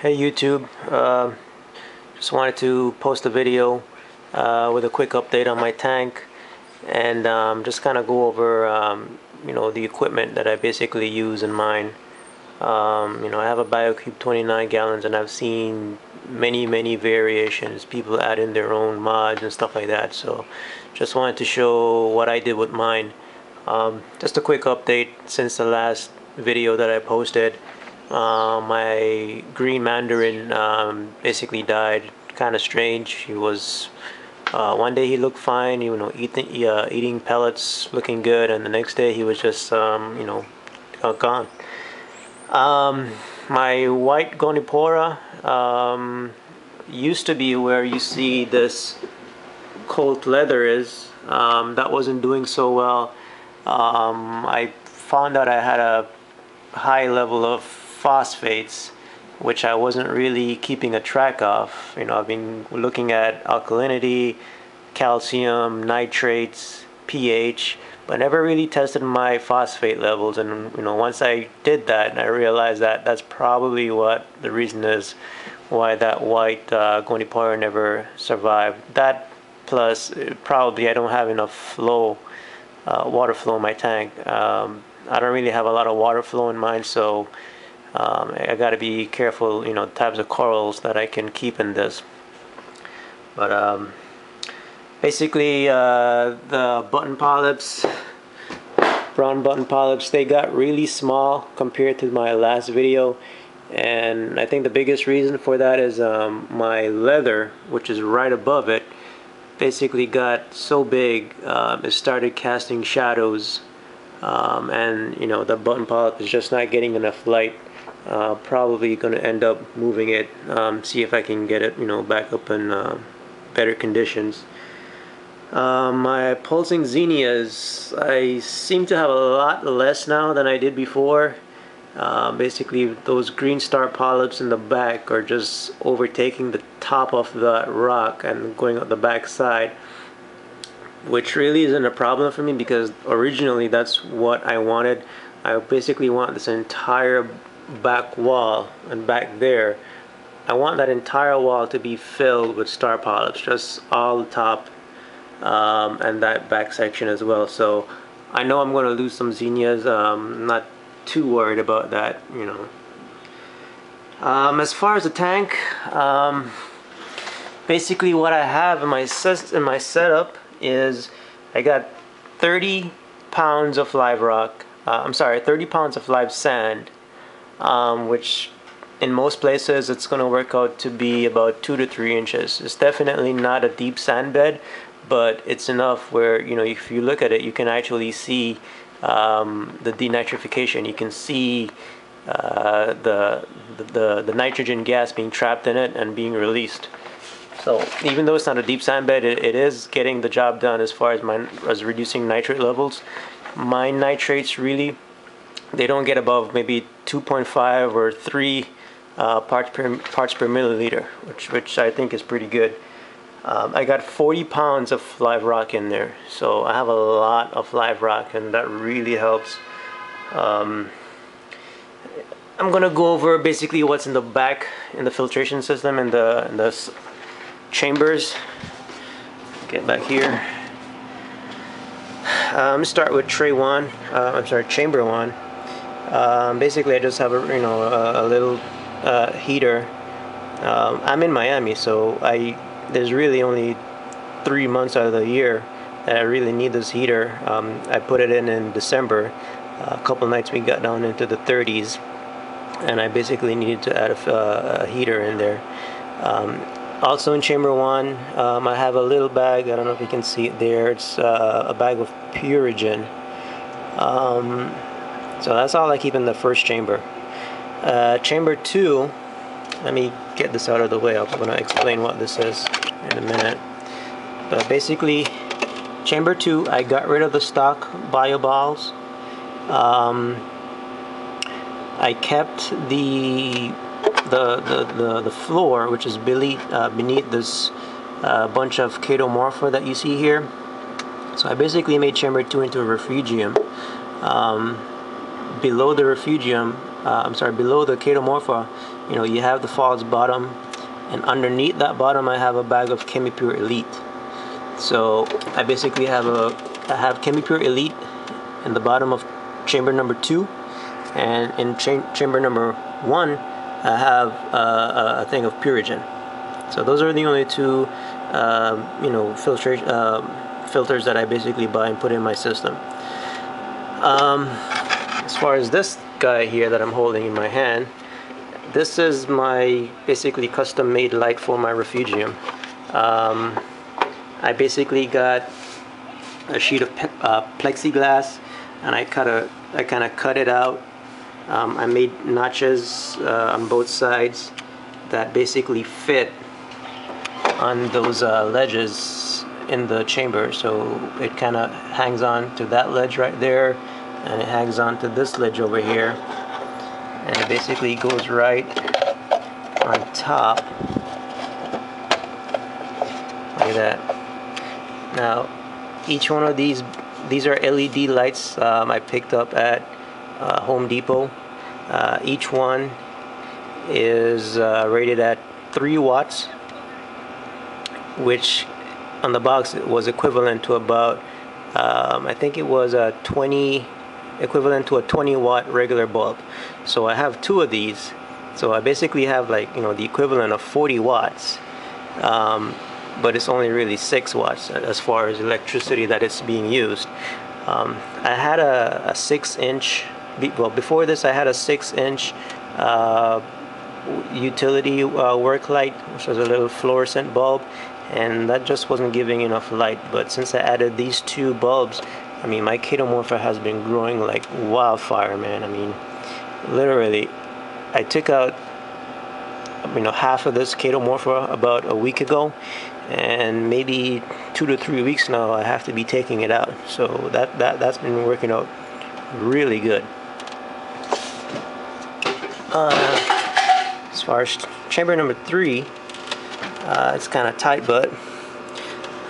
Hey YouTube, just wanted to post a video with a quick update on my tank and just kind of go over the equipment that I basically use in mine. I have a Biocube 29 gallons and I've seen many variations, people add in their own mods and stuff like that, so just wanted to show what I did with mine. Just a quick update since the last video that I posted. My green mandarin basically died. Kind of strange. He was one day he looked fine, eating pellets, looking good, and the next day he was just gone. My white gonipora used to be where you see this cold leather is. That wasn't doing so well. I found out I had a high level of phosphates, which I wasn't really keeping a track of. I've been looking at alkalinity, calcium, nitrates, pH, but never really tested my phosphate levels. And once I did that, I realized that that's probably what the reason is why that white gonipora never survived. That plus probably I don't have enough flow, water flow in my tank. I don't really have a lot of water flow in mine, so I got to be careful, types of corals that I can keep in this. But basically, the button polyps, brown button polyps, they got really small compared to my last video, and I think the biggest reason for that is my leather, which is right above it, basically got so big it started casting shadows, and the button polyp is just not getting enough light. Probably going to end up moving it, see if I can get it back up in better conditions. My pulsing zinnias, I seem to have a lot less now than I did before. Basically those green star polyps in the back are just overtaking the top of the rock and going up the back side, which really isn't a problem for me because originally that's what I wanted. I basically want this entire back wall, and back there I want that entire wall to be filled with star polyps, just all the top and that back section as well. So I know I'm going to lose some zinnias. I'm not too worried about that. As far as the tank, basically what I have in my setup is I got 30 pounds of live rock, 30 pounds of live sand, which in most places it's going to work out to be about 2 to 3 inches. It's definitely not a deep sand bed, but it's enough where if you look at it, you can actually see the denitrification. You can see the nitrogen gas being trapped in it and being released. So even though it's not a deep sand bed, it is getting the job done as far as reducing nitrate levels. My nitrates really, they don't get above maybe 2.5 or 3 parts per milliliter, which I think is pretty good. I got 40 pounds of live rock in there, so I have a lot of live rock, and that really helps. I'm gonna go over basically what's in the back in the filtration system and the chambers. Get back here. Start with chamber one. Basically I just have a little heater. I'm in Miami, so there's really only 3 months out of the year that I really need this heater. I put it in December. A couple nights we got down into the 30s, and I basically needed to add a heater in there. Also in chamber one, I have a little bag. I don't know if you can see it there. It's a bag of Purigen. So that's all I keep in the first chamber. Chamber two, let me get this out of the way. I'm going to explain what this is in a minute. But basically, chamber two, I got rid of the stock bio balls. I kept the floor, which is beneath this bunch of chaetomorpha that you see here. So I basically made chamber two into a refugium. Below the refugium, below the chaetomorpha, you know, you have the false bottom, and underneath that bottom I have a bag of ChemiPure Elite. So I basically have ChemiPure Elite in the bottom of chamber number 2, and in chamber number 1 I have a thing of Purigen. So those are the only two you know, filters that I basically buy and put in my system. As far as this guy here that I'm holding in my hand, this is my basically custom made light for my refugium. I basically got a sheet of plexiglass, and I kind of cut it out. I made notches on both sides that basically fit on those ledges in the chamber, so it kind of hangs on to that ledge right there, and it hangs on to this ledge over here, and it basically goes right on top like that. Now each one of these are LED lights I picked up at Home Depot. Each one is rated at 3 watts, which on the box was equivalent to about I think it was equivalent to a 20 watt regular bulb. So I have 2 of these, so I basically have, like, you know, the equivalent of 40 watts, but it's only really 6 watts as far as electricity that it's being used. I had a 6-inch, well, before this I had a 6-inch utility work light, which was a little fluorescent bulb, and that just wasn't giving enough light. But since I added these 2 bulbs, I mean, my chaetomorpha has been growing like wildfire, man. I mean, literally, I took out, you know, half of this chaetomorpha about a week ago, and maybe 2 to 3 weeks now I have to be taking it out. So that's been working out really good. As far as chamber number 3, it's kind of tight, but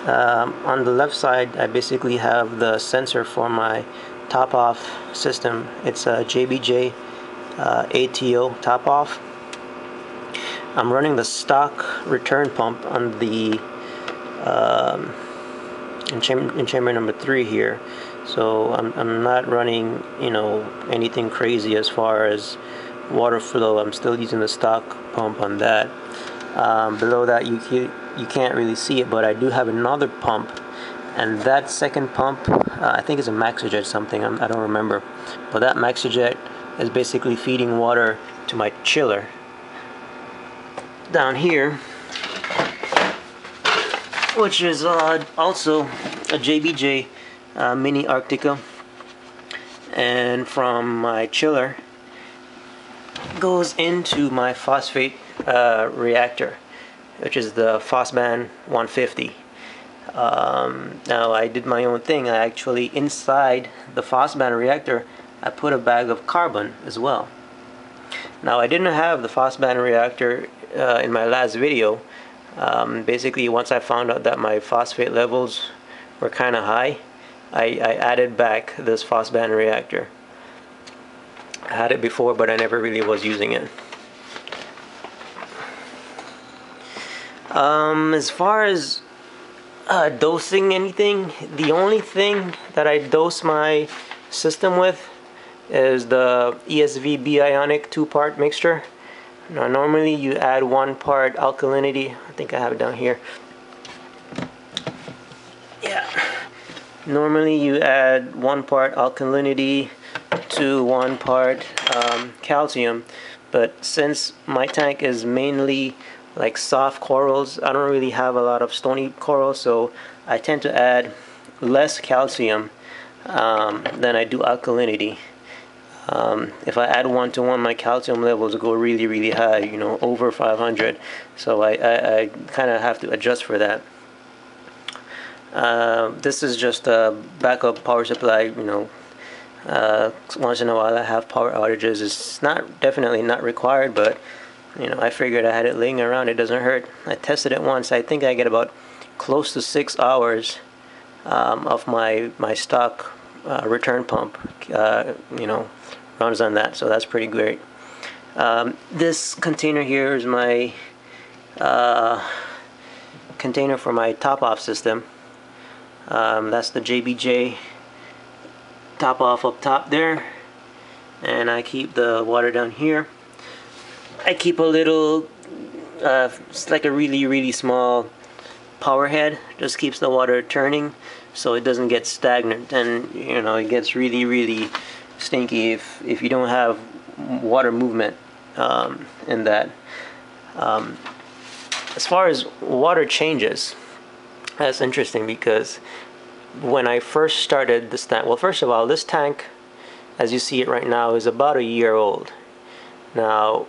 on the left side I basically have the sensor for my top off system. It's a JBJ ATO top off. I'm running the stock return pump on the in chamber number 3 here, so I'm not running, you know, anything crazy as far as water flow. I'm still using the stock pump on that. Below that you can't really see it, but I do have another pump, and that second pump I think it's a Maxijet something, I don't remember, but that Maxijet is basically feeding water to my chiller down here, which is also a JBJ Mini Arctica, and from my chiller goes into my phosphate reactor, which is the Phosban 150. Now I did my own thing. I actually, inside the Phosban reactor, I put a bag of carbon as well. Now I didn't have the Phosban reactor in my last video. Basically, once I found out that my phosphate levels were kind of high, I added back this Phosban reactor. I had it before, but I never really was using it. As far as dosing anything, the only thing that I dose my system with is the ESV Bionic 2-part mixture. Now normally you add 1 part alkalinity. I think I have it down here. Yeah. Normally you add 1 part alkalinity to 1 part calcium, but since my tank is mainly like soft corals, I don't really have a lot of stony coral, so I tend to add less calcium than I do alkalinity. If I add 1-to-1, my calcium levels go really high, you know, over 500, so I kind of have to adjust for that. This is just a backup power supply, you know. Once in a while I have power outages. It's definitely not required, but you know, I figured I had it laying around, it doesn't hurt. I tested it once. I think I get about close to 6 hours of my stock return pump, you know, runs on that, so that's pretty great. This container here is my container for my top-off system. That's the JBJ top-off up top there, and I keep the water down here. I keep a little, it's like a really small power head, just keeps the water turning so it doesn't get stagnant, and you know, it gets really stinky if you don't have water movement in that. As far as water changes, that's interesting because when I first started this tank, well, first of all, this tank, as you see it right now, is about a year old. Now,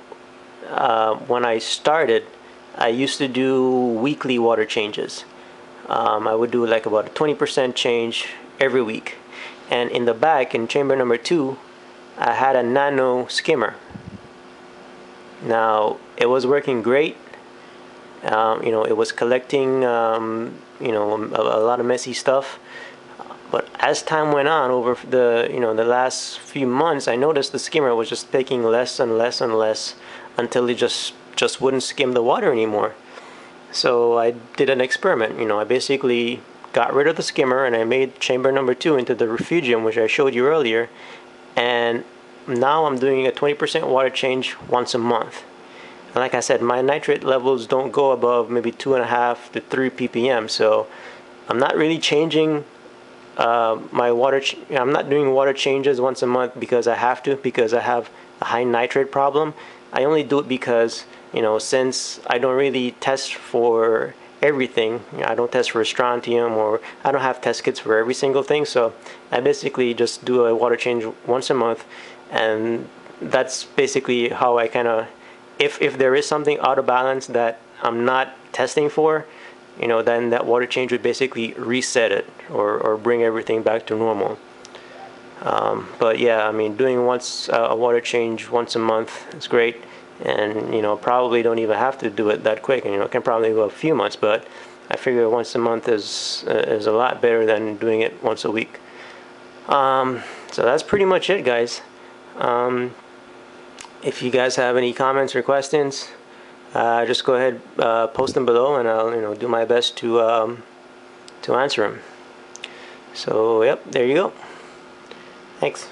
when I started, I used to do weekly water changes. I would do like about a 20% change every week. And in the back, in chamber number 2, I had a nano skimmer. Now, it was working great. You know, it was collecting, you know, a lot of messy stuff. But as time went on, over the, you know, the last few months, I noticed the skimmer was just taking less and less and less until it just wouldn't skim the water anymore. So I did an experiment. You know, I basically got rid of the skimmer and I made chamber number 2 into the refugium, which I showed you earlier. And now I'm doing a 20% water change once a month. And like I said, my nitrate levels don't go above maybe 2.5 to 3 ppm. So I'm not really changing my water. I'm not doing water changes once a month because I have to, because I have a high nitrate problem. I only do it because, you know, since I don't really test for everything, you know, I don't test for strontium, or I don't have test kits for every single thing. So I basically just do a water change once a month, and that's basically how I kind of, if there is something out of balance that I'm not testing for, you know, then that water change would basically reset it or bring everything back to normal. But yeah, I mean, doing a water change once a month is great, and you know, probably don't even have to do it that quick. And you know, it can probably go a few months, but I figure once a month is a lot better than doing it once a week. So that's pretty much it, guys. If you guys have any comments or questions, just go ahead, post them below, and I'll do my best to answer them. So yep, there you go. Thanks.